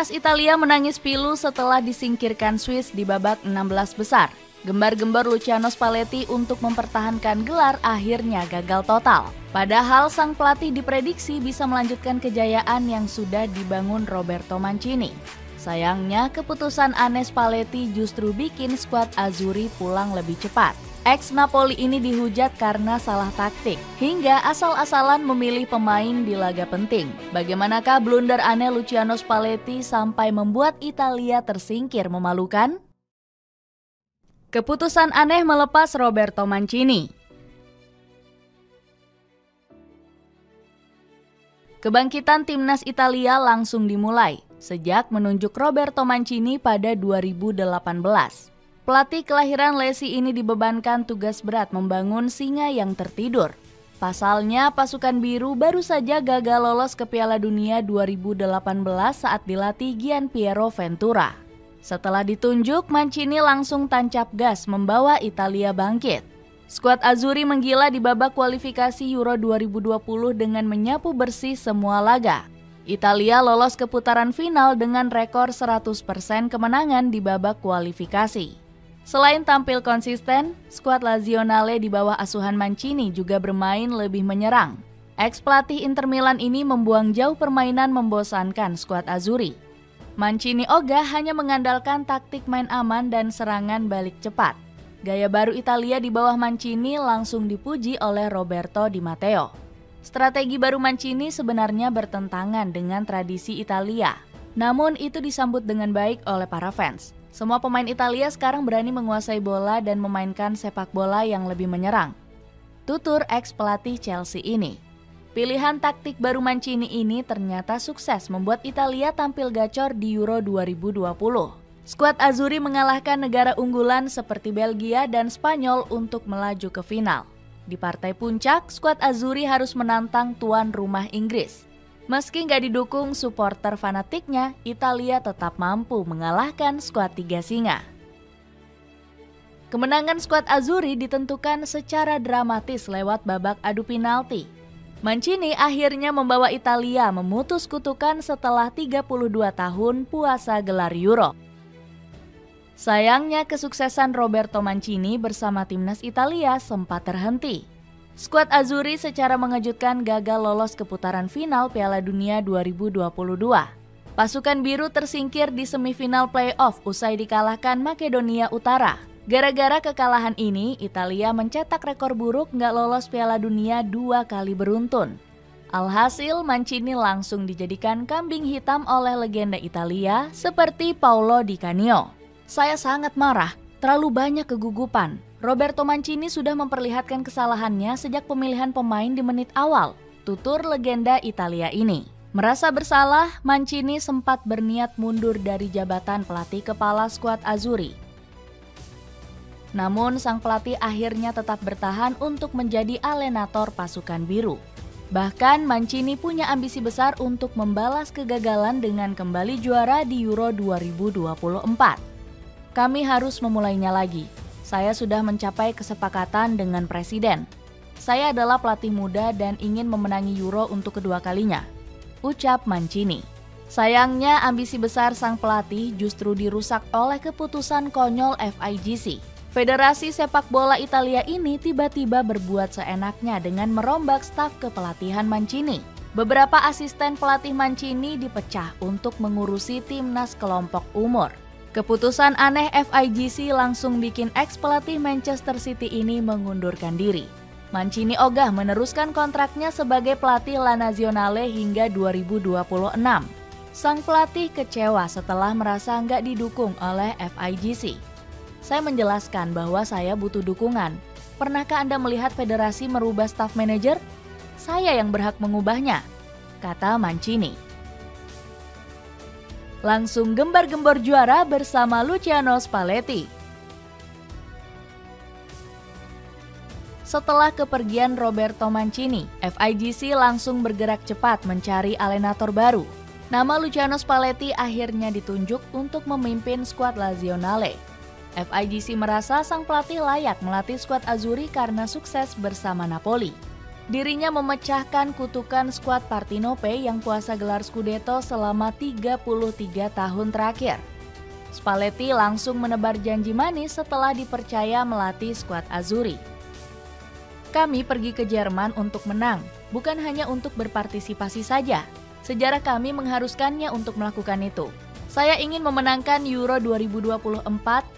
Timnas Italia menangis pilu setelah disingkirkan Swiss di babak 16 besar. Gembar-gembor Luciano Spalletti untuk mempertahankan gelar akhirnya gagal total. Padahal sang pelatih diprediksi bisa melanjutkan kejayaan yang sudah dibangun Roberto Mancini. Sayangnya keputusan aneh Spalletti justru bikin skuad Azzurri pulang lebih cepat. Ex-Napoli ini dihujat karena salah taktik, hingga asal-asalan memilih pemain di laga penting. Bagaimanakah blunder aneh Luciano Spalletti sampai membuat Italia tersingkir memalukan? Keputusan aneh melepas Roberto Mancini. Kebangkitan timnas Italia langsung dimulai sejak menunjuk Roberto Mancini pada 2018. Pelatih kelahiran Lesi ini dibebankan tugas berat membangun singa yang tertidur. Pasalnya, pasukan biru baru saja gagal lolos ke Piala Dunia 2018 saat dilatih Gianpiero Ventura. Setelah ditunjuk, Mancini langsung tancap gas membawa Italia bangkit. Skuad Azzurri menggila di babak kualifikasi Euro 2020 dengan menyapu bersih semua laga. Italia lolos ke putaran final dengan rekor 100% kemenangan di babak kualifikasi. Selain tampil konsisten, skuad Lazionale di bawah asuhan Mancini juga bermain lebih menyerang. Ex-pelatih Inter Milan ini membuang jauh permainan membosankan skuad Azzurri. Mancini ogah hanya mengandalkan taktik main aman dan serangan balik cepat. Gaya baru Italia di bawah Mancini langsung dipuji oleh Roberto Di Matteo. Strategi baru Mancini sebenarnya bertentangan dengan tradisi Italia. Namun itu disambut dengan baik oleh para fans. Semua pemain Italia sekarang berani menguasai bola dan memainkan sepak bola yang lebih menyerang. Tutur ex-pelatih Chelsea ini. Pilihan taktik baru Mancini ini ternyata sukses membuat Italia tampil gacor di Euro 2020. Skuad Azzurri mengalahkan negara unggulan seperti Belgia dan Spanyol untuk melaju ke final. Di partai puncak, skuad Azzurri harus menantang tuan rumah Inggris. Meski nggak didukung supporter fanatiknya, Italia tetap mampu mengalahkan skuad tiga singa. Kemenangan skuad Azzurri ditentukan secara dramatis lewat babak adu penalti. Mancini akhirnya membawa Italia memutus kutukan setelah 32 tahun puasa gelar Euro. Sayangnya kesuksesan Roberto Mancini bersama timnas Italia sempat terhenti. Skuad Azzurri secara mengejutkan gagal lolos ke putaran final Piala Dunia 2022. Pasukan biru tersingkir di semifinal play-off usai dikalahkan Makedonia Utara. Gara-gara kekalahan ini, Italia mencetak rekor buruk nggak lolos Piala Dunia 2 kali beruntun. Alhasil, Mancini langsung dijadikan kambing hitam oleh legenda Italia seperti Paolo Di Canio. Saya sangat marah, terlalu banyak kegugupan. Roberto Mancini sudah memperlihatkan kesalahannya sejak pemilihan pemain di menit awal, tutur legenda Italia ini. Merasa bersalah, Mancini sempat berniat mundur dari jabatan pelatih kepala skuad Azzurri. Namun sang pelatih akhirnya tetap bertahan untuk menjadi alenator pasukan biru. Bahkan Mancini punya ambisi besar untuk membalas kegagalan dengan kembali juara di Euro 2024. Kami harus memulainya lagi. Saya sudah mencapai kesepakatan dengan presiden. Saya adalah pelatih muda dan ingin memenangi Euro untuk kedua kalinya, ucap Mancini. Sayangnya ambisi besar sang pelatih justru dirusak oleh keputusan konyol FIGC. Federasi sepak bola Italia ini tiba-tiba berbuat seenaknya dengan merombak staf kepelatihan Mancini. Beberapa asisten pelatih Mancini dipecah untuk mengurusi timnas kelompok umur. Keputusan aneh FIGC langsung bikin ex-pelatih Manchester City ini mengundurkan diri. Mancini ogah meneruskan kontraknya sebagai pelatih La Nazionale hingga 2026. Sang pelatih kecewa setelah merasa nggak didukung oleh FIGC. Saya menjelaskan bahwa saya butuh dukungan. Pernahkah Anda melihat federasi merubah staf manajer? Saya yang berhak mengubahnya, kata Mancini. Langsung gembar-gembor juara bersama Luciano Spalletti. Setelah kepergian Roberto Mancini, FIGC langsung bergerak cepat mencari alenator baru. Nama Luciano Spalletti akhirnya ditunjuk untuk memimpin skuad Lazionale. FIGC merasa sang pelatih layak melatih skuad Azzurri karena sukses bersama Napoli. Dirinya memecahkan kutukan skuad Partenope yang puasa gelar Scudetto selama 33 tahun terakhir. Spalletti langsung menebar janji manis setelah dipercaya melatih skuad Azzurri. Kami pergi ke Jerman untuk menang, bukan hanya untuk berpartisipasi saja. Sejarah kami mengharuskannya untuk melakukan itu. Saya ingin memenangkan Euro 2024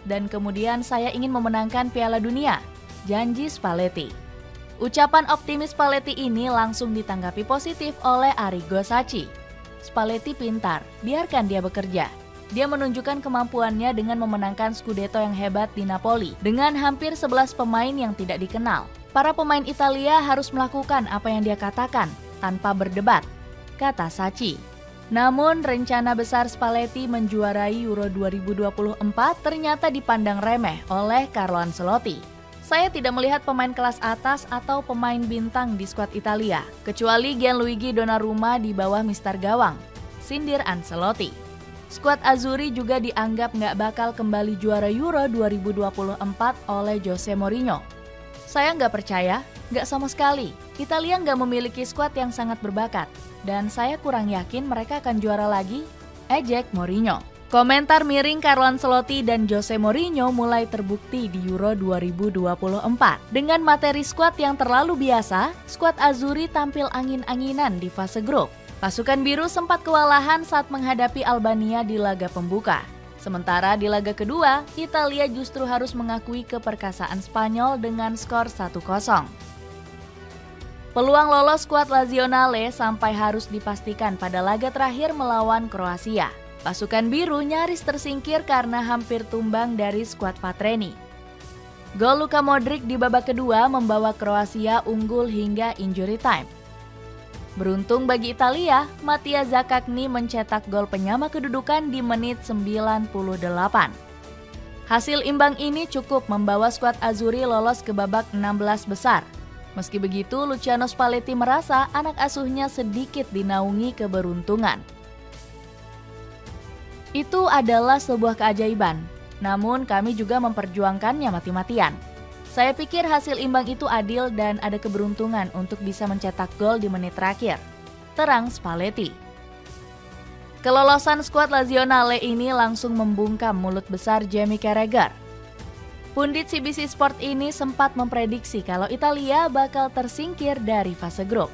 dan kemudian saya ingin memenangkan Piala Dunia, janji Spalletti. Ucapan optimis Spalletti ini langsung ditanggapi positif oleh Arrigo Sacchi. Spalletti pintar, biarkan dia bekerja. Dia menunjukkan kemampuannya dengan memenangkan Scudetto yang hebat di Napoli dengan hampir 11 pemain yang tidak dikenal. Para pemain Italia harus melakukan apa yang dia katakan tanpa berdebat, kata Sacchi. Namun rencana besar Spalletti menjuarai Euro 2024 ternyata dipandang remeh oleh Carlo Ancelotti. Saya tidak melihat pemain kelas atas atau pemain bintang di skuad Italia, kecuali Gianluigi Donnarumma di bawah Mister Gawang, sindir Ancelotti. Skuad Azzurri juga dianggap nggak bakal kembali juara Euro 2024 oleh Jose Mourinho. Saya nggak percaya, nggak sama sekali. Italia nggak memiliki skuad yang sangat berbakat, dan saya kurang yakin mereka akan juara lagi, ejek Mourinho. Komentar miring Carlo Ancelotti dan Jose Mourinho mulai terbukti di Euro 2024. Dengan materi skuad yang terlalu biasa, skuad Azzurri tampil angin-anginan di fase grup. Pasukan biru sempat kewalahan saat menghadapi Albania di laga pembuka. Sementara di laga kedua, Italia justru harus mengakui keperkasaan Spanyol dengan skor 1-0. Peluang lolos skuad Lazionale sampai harus dipastikan pada laga terakhir melawan Kroasia. Pasukan biru nyaris tersingkir karena hampir tumbang dari skuad Vatreni. Gol Luka Modric di babak kedua membawa Kroasia unggul hingga injury time. Beruntung bagi Italia, Mattia Zaccagni mencetak gol penyama kedudukan di menit 98. Hasil imbang ini cukup membawa skuad Azzurri lolos ke babak 16 besar. Meski begitu, Luciano Spalletti merasa anak asuhnya sedikit dinaungi keberuntungan. Itu adalah sebuah keajaiban, namun kami juga memperjuangkannya mati-matian. Saya pikir hasil imbang itu adil dan ada keberuntungan untuk bisa mencetak gol di menit terakhir, terang Spalletti. Kelolosan skuad Lazionale ini langsung membungkam mulut besar Jamie Carragher. Pundit CBC Sport ini sempat memprediksi kalau Italia bakal tersingkir dari fase grup.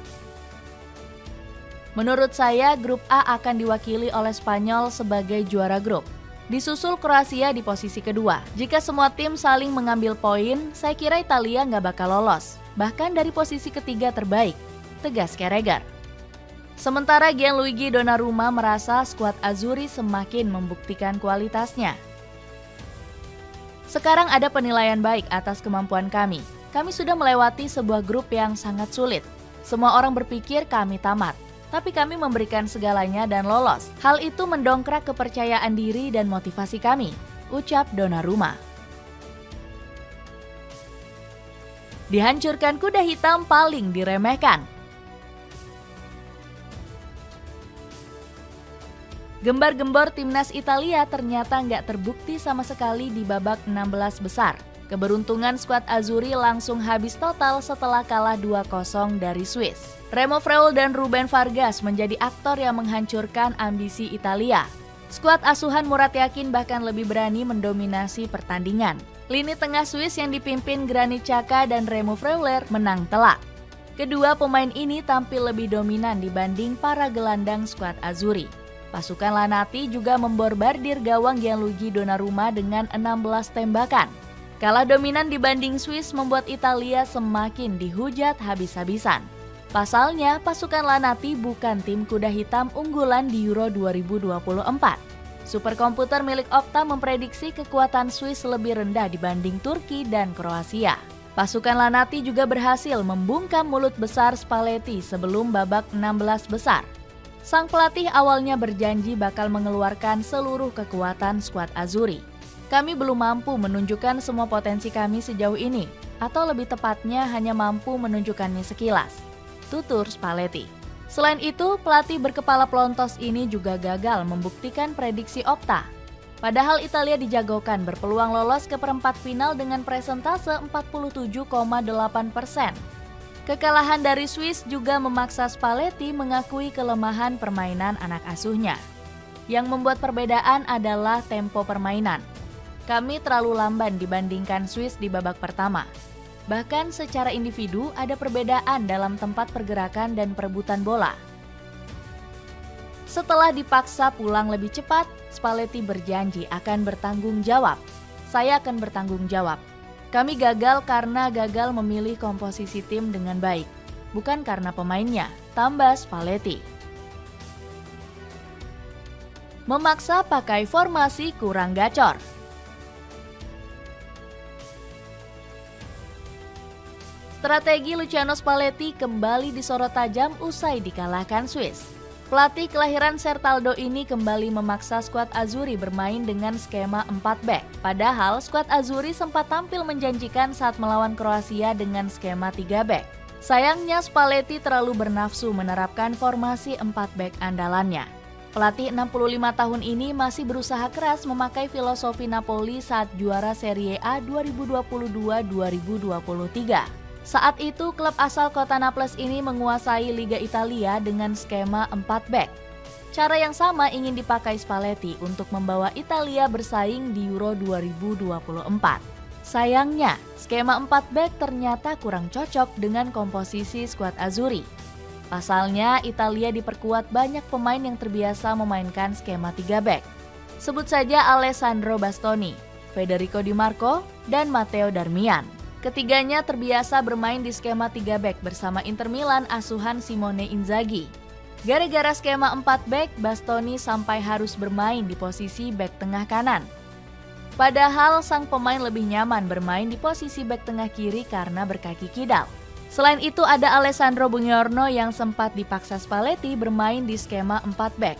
Menurut saya, grup A akan diwakili oleh Spanyol sebagai juara grup. Disusul Kroasia di posisi kedua. Jika semua tim saling mengambil poin, saya kira Italia nggak bakal lolos. Bahkan dari posisi ketiga terbaik, tegas Carragher. Sementara Gianluigi Donnarumma merasa skuad Azzurri semakin membuktikan kualitasnya. Sekarang ada penilaian baik atas kemampuan kami. Kami sudah melewati sebuah grup yang sangat sulit. Semua orang berpikir kami tamat. Tapi kami memberikan segalanya dan lolos. Hal itu mendongkrak kepercayaan diri dan motivasi kami, ucap Donnarumma. Dihancurkan kuda hitam paling diremehkan. Gembar-gembor timnas Italia ternyata nggak terbukti sama sekali di babak 16 besar. Keberuntungan skuad Azzurri langsung habis total setelah kalah 2-0 dari Swiss. Remo Freuler dan Ruben Vargas menjadi aktor yang menghancurkan ambisi Italia. Skuad asuhan Murat Yakin bahkan lebih berani mendominasi pertandingan. Lini tengah Swiss yang dipimpin Granit Xhaka dan Remo Freuler menang telak. Kedua pemain ini tampil lebih dominan dibanding para gelandang skuad Azzurri. Pasukan Lanati juga memborbardir gawang Gianluigi Donnarumma dengan 16 tembakan. Kalah dominan dibanding Swiss membuat Italia semakin dihujat habis-habisan. Pasalnya, pasukan Lanati bukan tim kuda hitam unggulan di Euro 2024. Superkomputer milik Opta memprediksi kekuatan Swiss lebih rendah dibanding Turki dan Kroasia. Pasukan Lanati juga berhasil membungkam mulut besar Spalletti sebelum babak 16 besar. Sang pelatih awalnya berjanji bakal mengeluarkan seluruh kekuatan skuad Azzurri. Kami belum mampu menunjukkan semua potensi kami sejauh ini, atau lebih tepatnya hanya mampu menunjukkannya sekilas, tutur Spalletti. Selain itu, pelatih berkepala pelontos ini juga gagal membuktikan prediksi Opta. Padahal Italia dijagokan berpeluang lolos ke perempat final dengan presentase 47,8%. Kekalahan dari Swiss juga memaksa Spalletti mengakui kelemahan permainan anak asuhnya. Yang membuat perbedaan adalah tempo permainan. Kami terlalu lamban dibandingkan Swiss di babak pertama. Bahkan secara individu ada perbedaan dalam tempat pergerakan dan perebutan bola. Setelah dipaksa pulang lebih cepat, Spalletti berjanji akan bertanggung jawab. Saya akan bertanggung jawab. Kami gagal karena gagal memilih komposisi tim dengan baik, bukan karena pemainnya, tambah Spalletti. Memaksa pakai formasi kurang gacor. Strategi Luciano Spalletti kembali disorot tajam usai dikalahkan Swiss. Pelatih kelahiran Sertaldo ini kembali memaksa skuad Azzurri bermain dengan skema 4 back. Padahal skuad Azzurri sempat tampil menjanjikan saat melawan Kroasia dengan skema 3 back. Sayangnya Spalletti terlalu bernafsu menerapkan formasi 4 back andalannya. Pelatih 65 tahun ini masih berusaha keras memakai filosofi Napoli saat juara Serie A 2022-2023. Saat itu, klub asal kota Naples ini menguasai Liga Italia dengan skema 4 back. Cara yang sama ingin dipakai Spalletti untuk membawa Italia bersaing di Euro 2024. Sayangnya, skema 4 back ternyata kurang cocok dengan komposisi skuad Azzurri. Pasalnya, Italia diperkuat banyak pemain yang terbiasa memainkan skema 3 back. Sebut saja Alessandro Bastoni, Federico Di Marco, dan Matteo Darmian. Ketiganya terbiasa bermain di skema 3 back bersama Inter Milan asuhan Simone Inzaghi. Gara-gara skema 4 back, Bastoni sampai harus bermain di posisi back tengah kanan. Padahal sang pemain lebih nyaman bermain di posisi back tengah kiri karena berkaki kidal. Selain itu ada Alessandro Buongiorno yang sempat dipaksa Spalletti bermain di skema 4 back.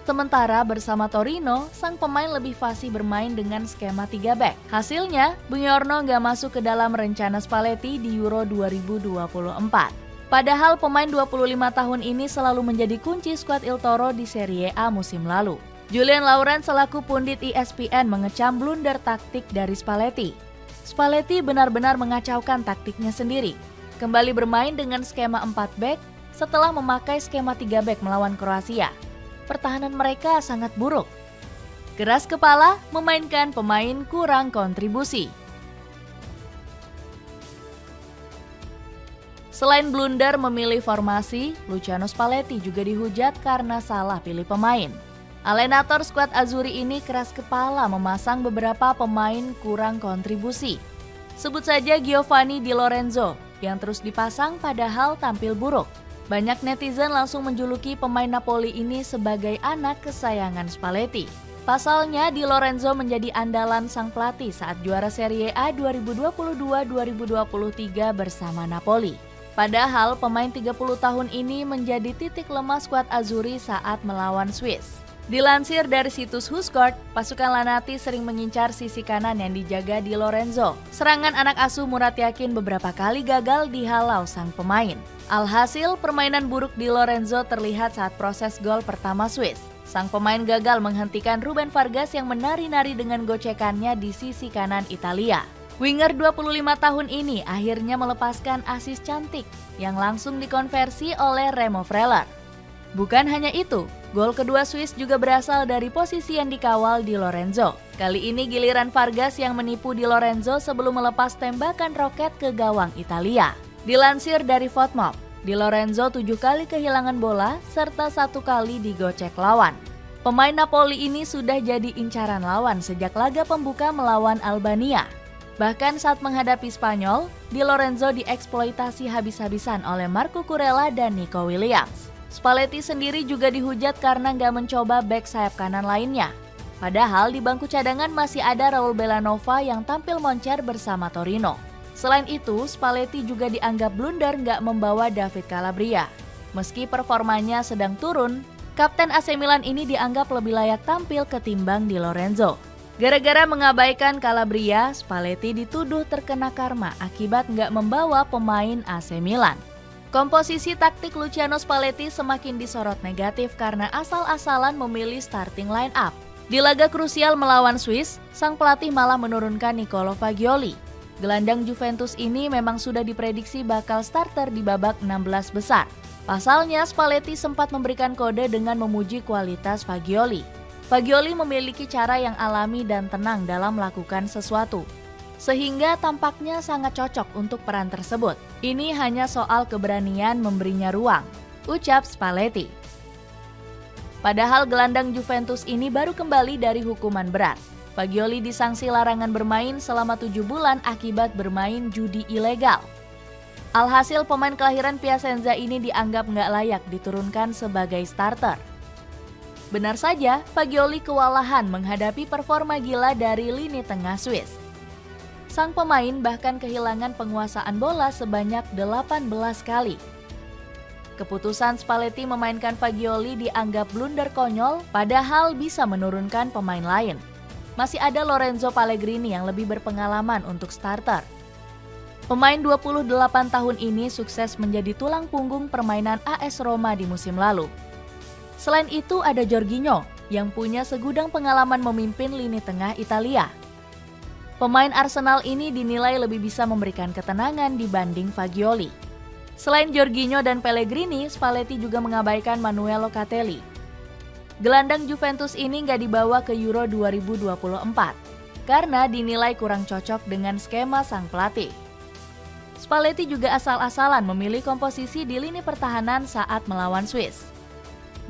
Sementara bersama Torino, sang pemain lebih fasih bermain dengan skema 3 back. Hasilnya, Buongiorno nggak masuk ke dalam rencana Spalletti di Euro 2024. Padahal pemain 25 tahun ini selalu menjadi kunci skuad Il Toro di Serie A musim lalu. Julian Laurent selaku pundit ESPN mengecam blunder taktik dari Spalletti. Spalletti benar-benar mengacaukan taktiknya sendiri. Kembali bermain dengan skema 4 back setelah memakai skema 3 back melawan Kroasia. Pertahanan mereka sangat buruk. Keras kepala, memainkan pemain kurang kontribusi. Selain blunder memilih formasi, Luciano Spalletti juga dihujat karena salah pilih pemain. Allenator skuad Azzurri ini keras kepala memasang beberapa pemain kurang kontribusi. Sebut saja Giovanni Di Lorenzo yang terus dipasang padahal tampil buruk. Banyak netizen langsung menjuluki pemain Napoli ini sebagai anak kesayangan Spalletti. Pasalnya, Di Lorenzo menjadi andalan sang pelatih saat juara Serie A 2022-2023 bersama Napoli. Padahal pemain 30 tahun ini menjadi titik lemah skuad Azzurri saat melawan Swiss. Dilansir dari situs WhoScored, pasukan Lanati sering mengincar sisi kanan yang dijaga Di Lorenzo. Serangan anak asuh Murat Yakin beberapa kali gagal dihalau sang pemain. Alhasil, permainan buruk Di Lorenzo terlihat saat proses gol pertama Swiss. Sang pemain gagal menghentikan Ruben Vargas yang menari-nari dengan gocekannya di sisi kanan Italia. Winger 25 tahun ini akhirnya melepaskan asis cantik yang langsung dikonversi oleh Remo Freuler. Bukan hanya itu, gol kedua Swiss juga berasal dari posisi yang dikawal Di Lorenzo. Kali ini giliran Vargas yang menipu Di Lorenzo sebelum melepas tembakan roket ke gawang Italia. Dilansir dari Fotmob, Di Lorenzo 7 kali kehilangan bola serta 1 kali digocek lawan. Pemain Napoli ini sudah jadi incaran lawan sejak laga pembuka melawan Albania. Bahkan saat menghadapi Spanyol, Di Lorenzo dieksploitasi habis-habisan oleh Marco Kurela dan Nico Williams. Spalletti sendiri juga dihujat karena nggak mencoba bek sayap kanan lainnya. Padahal di bangku cadangan masih ada Raul Bellanova yang tampil moncer bersama Torino. Selain itu, Spalletti juga dianggap blunder nggak membawa David Calabria. Meski performanya sedang turun, Kapten AC Milan ini dianggap lebih layak tampil ketimbang Di Lorenzo. Gara-gara mengabaikan Calabria, Spalletti dituduh terkena karma akibat nggak membawa pemain AC Milan. Komposisi taktik Luciano Spalletti semakin disorot negatif karena asal-asalan memilih starting line up. Di laga krusial melawan Swiss, sang pelatih malah menurunkan Niccolò Fagioli. Gelandang Juventus ini memang sudah diprediksi bakal starter di babak 16 besar. Pasalnya, Spalletti sempat memberikan kode dengan memuji kualitas Fagioli. Fagioli memiliki cara yang alami dan tenang dalam melakukan sesuatu, sehingga tampaknya sangat cocok untuk peran tersebut. Ini hanya soal keberanian memberinya ruang, ucap Spalletti. Padahal gelandang Juventus ini baru kembali dari hukuman berat. Fagioli disangsi larangan bermain selama 7 bulan akibat bermain judi ilegal. Alhasil pemain kelahiran Piacenza ini dianggap nggak layak diturunkan sebagai starter. Benar saja, Fagioli kewalahan menghadapi performa gila dari lini tengah Swiss. Sang pemain bahkan kehilangan penguasaan bola sebanyak 18 kali. Keputusan Spalletti memainkan Fagioli dianggap blunder konyol, padahal bisa menurunkan pemain lain. Masih ada Lorenzo Pellegrini yang lebih berpengalaman untuk starter. Pemain 28 tahun ini sukses menjadi tulang punggung permainan AS Roma di musim lalu. Selain itu ada Jorginho yang punya segudang pengalaman memimpin lini tengah Italia. Pemain Arsenal ini dinilai lebih bisa memberikan ketenangan dibanding Fagioli. Selain Jorginho dan Pellegrini, Spalletti juga mengabaikan Manuel Locatelli. Gelandang Juventus ini nggak dibawa ke Euro 2024 karena dinilai kurang cocok dengan skema sang pelatih. Spalletti juga asal-asalan memilih komposisi di lini pertahanan saat melawan Swiss.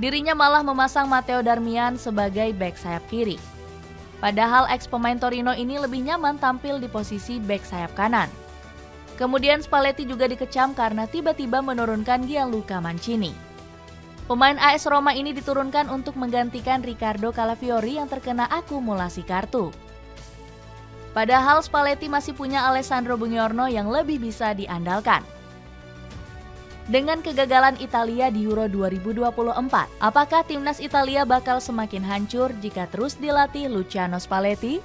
Dirinya malah memasang Matteo Darmian sebagai bek sayap kiri. Padahal ex-pemain Torino ini lebih nyaman tampil di posisi bek sayap kanan. Kemudian Spalletti juga dikecam karena tiba-tiba menurunkan Gianluca Mancini. Pemain AS Roma ini diturunkan untuk menggantikan Riccardo Calafiori yang terkena akumulasi kartu. Padahal Spalletti masih punya Alessandro Buongiorno yang lebih bisa diandalkan. Dengan kegagalan Italia di Euro 2024, apakah timnas Italia bakal semakin hancur jika terus dilatih Luciano Spalletti?